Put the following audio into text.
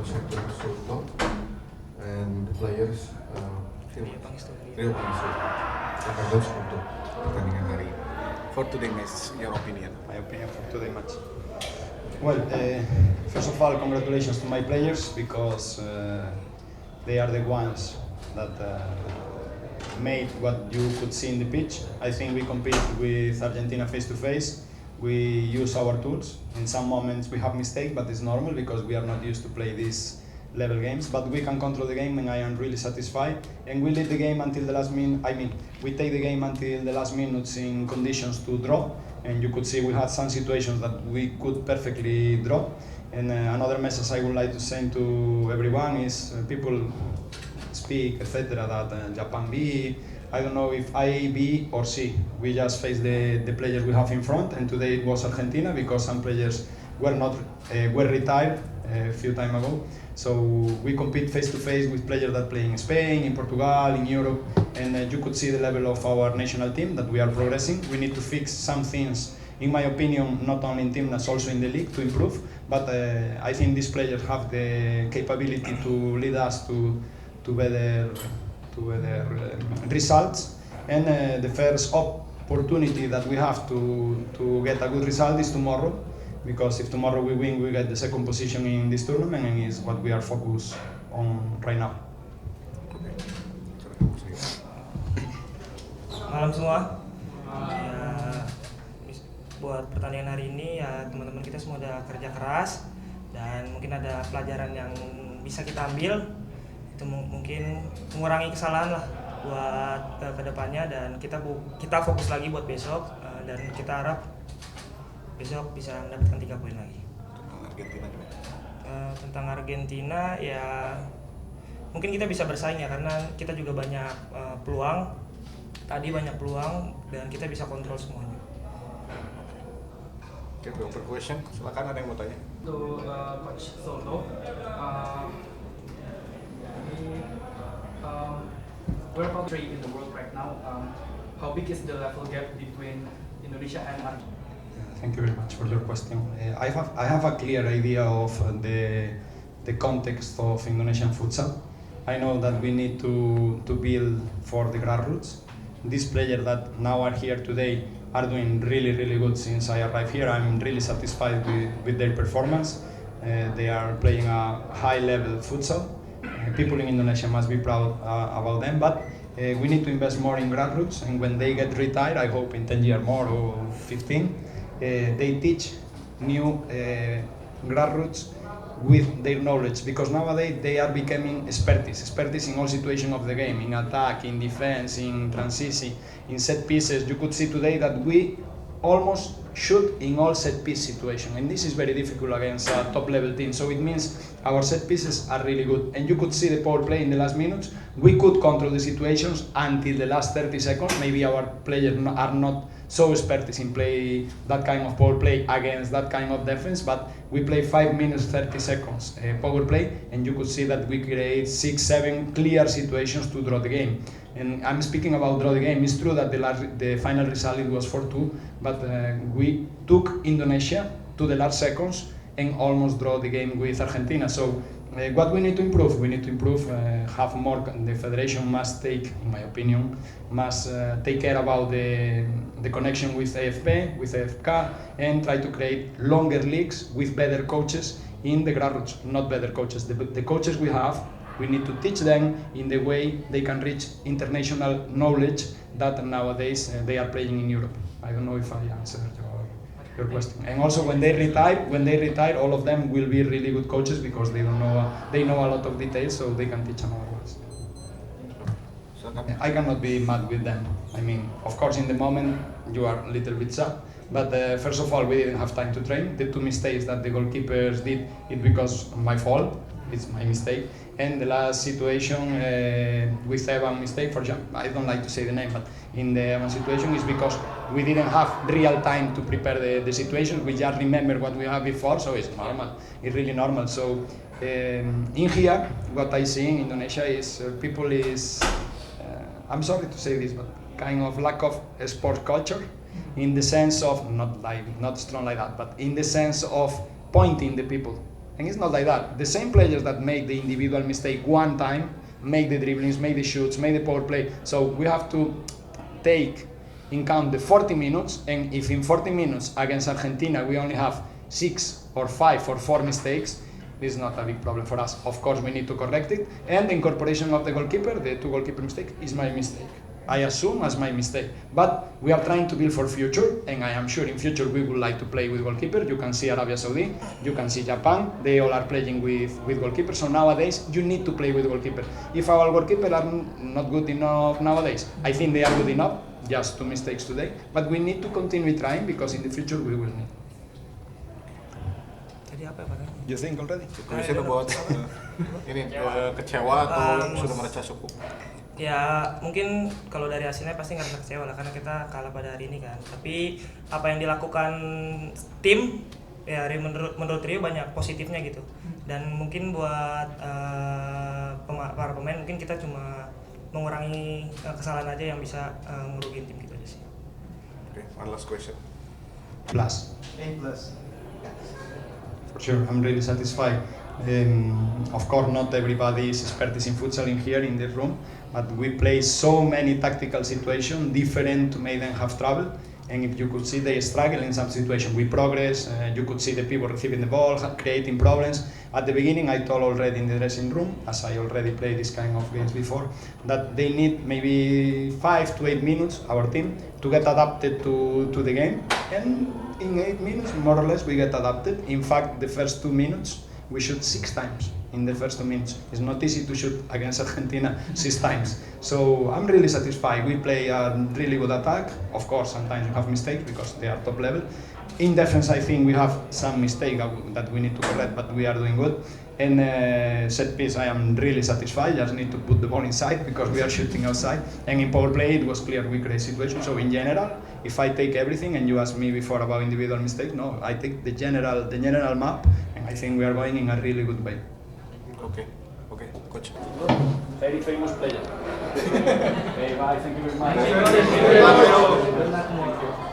coach Hector Souto, and the players Rio Pangistu. Silakan coach untuk pertandingan hari ini. For today match, your opinion? My opinion for today match. Well, first of all, congratulations to my players because they are the ones that made what you could see in the pitch. I think we compete with Argentina face to face. We use our tools. In some moments we have mistakes, but it's normal because we are not used to play these level games. But we can control the game, and I am really satisfied. And we lead the game until the last minute. We take the game until the last minutes in conditions to draw. And you could see we had some situations that we could perfectly draw. And another message I would like to send to everyone is people speak, etc. that Japan B. I don't know if A, B or C. We just face the players we have in front, and today it was Argentina because some players were retired a few time ago. So we compete face to face with players that play in Spain, in Portugal, in Europe, and you could see the level of our national team that we are progressing. We need to fix some things, in my opinion, not only in Timnas, also in the league to improve. But I think these players have the capability to lead us to better results, and the first opportunity that we have to get a good result is tomorrow, because if tomorrow we win, we get the second position in this tournament, and is what we are focused on right now. Malam semua. Ya, buat pertandingan hari ini ya teman-teman kita semua udah kerja keras dan mungkin ada pelajaran yang bisa kita ambil. Itu mungkin mengurangi kesalahan lah buat kedepannya, dan kita fokus lagi buat besok, dan kita harap besok bisa mendapatkan 3 poin lagi. Tentang Argentina ya mungkin kita bisa bersaing ya, karena kita juga banyak peluang. Tadi banyak peluang dan kita bisa kontrol semuanya. Oke, per question, silakan ada yang mau tanya. To Coach Souto, we're about 3 in the world right now. How big is the level gap between Indonesia and Argentina? Thank you very much for your question. I have a clear idea of the context of Indonesian futsal. I know that we need to build for the grassroots. These players that now are here today are doing really good since I arrived here. I'm really satisfied with their performance. They are playing a high level futsal. People in Indonesia must be proud about them, but we need to invest more in grassroots, and when they get retired, I hope in 10 years more or 15, they teach new grassroots with their knowledge, because nowadays they are becoming experts in all situations of the game, in attack, in defense, in transition, in set pieces. You could see today that we almost shoot in all set piece situations, and this is very difficult against a top level team. So it means our set pieces are really good, and you could see the power play in the last minutes. We could control the situations until the last 30 seconds. Maybe our players are not so experts in play that kind of power play against that kind of defense, but we play 5 minutes 30 seconds power play, and you could see that we create 6-7 clear situations to draw the game. And I'm speaking about draw the game. It's true that the final result it was 4-2, but we took Indonesia to the last seconds and almost draw the game with Argentina. So what we need to improve? We need to improve, have more. The federation must take, in my opinion, take care about the connection with AFP, with AFK, and try to create longer leagues with better coaches in the grassroots, not better coaches. The coaches we have, we need to teach them in the way they can reach international knowledge that nowadays they are playing in Europe. I don't know if I answered your question. And also when they retire, all of them will be really good coaches because they know a lot of details, so they can teach another ones. I cannot be mad with them. I mean, of course, in the moment you are a little bit sad, but first of all, we didn't have time to train. The 2 mistakes that the goalkeepers did, it because my fault. It's my mistake. And the last situation with Evan mistake, for example, I don't like to say the name, but in the Evan situation is because we didn't have real time to prepare the situation. We just remember what we had before, so it's normal. It's really normal. So in here, what I see in Indonesia is people is, I'm sorry to say this, but kind of lack of sport culture, in the sense of not strong like that, but in the sense of pointing the people. And it's not like that. The same players that make the individual mistake one time, make the dribblings, make the shoots, make the power play. So we have to take in count the 40 minutes, and if in 40 minutes against Argentina we only have 6 or 5 or 4 mistakes, this is not a big problem for us. Of course we need to correct it, and the incorporation of the goalkeeper, the 2 goalkeeper mistake, is my mistake. I assume as my mistake, but we are trying to build for future, and I am sure in future we would like to play with goalkeeper. You can see Arabia Saudi, you can see Japan, they all are playing with goalkeeper, so nowadays you need to play with goalkeeper. If our goalkeeper are not good enough nowadays, I think they are good enough, just 2 mistakes today, but we need to continue trying because in the future we will need. Jadi apa ya Pak? You think already? Question about ini kecewa atau sudah merasa cukup? Ya mungkin kalau dari hasilnya pasti ngerasa kecewa lah karena kita kalah pada hari ini kan. Tapi apa yang dilakukan tim ya menurut Rio banyak positifnya gitu. Dan mungkin buat para pemain mungkin kita cuma mengurangi kesalahan aja yang bisa ngerugiin tim kita aja sih. Okay, one last question. Plus. A+. For sure, I'm really satisfied. Of course, not everybody is expertise in futsal in here in this room, but we play so many tactical situations different to make them have trouble. And if you could see they struggle in some situation, we progress. You could see the people receiving the ball, creating problems. At the beginning, I told already in the dressing room, as I already played this kind of games before, that they need maybe 5 to 8 minutes, our team, to get adapted to the game. And in 8 minutes, more or less, we get adapted. In fact, the first 2 minutes, we shoot 6 times in the first 2 minutes. It's not easy to shoot against Argentina 6 times. So I'm really satisfied. We play a really good attack. Of course, sometimes you have mistakes because they are top level. In defense, I think we have some mistake that we need to correct, but we are doing good. And set piece, I am really satisfied. Just need to put the ball inside because we are shooting outside. And in power play, it was clear we create situations. So in general, if I take everything, and you asked me before about individual mistakes, no, I take the general map, and I think we are going in a really good way. Okay, coach. Very famous player. Okay, bye. Thank you very much. Thank you.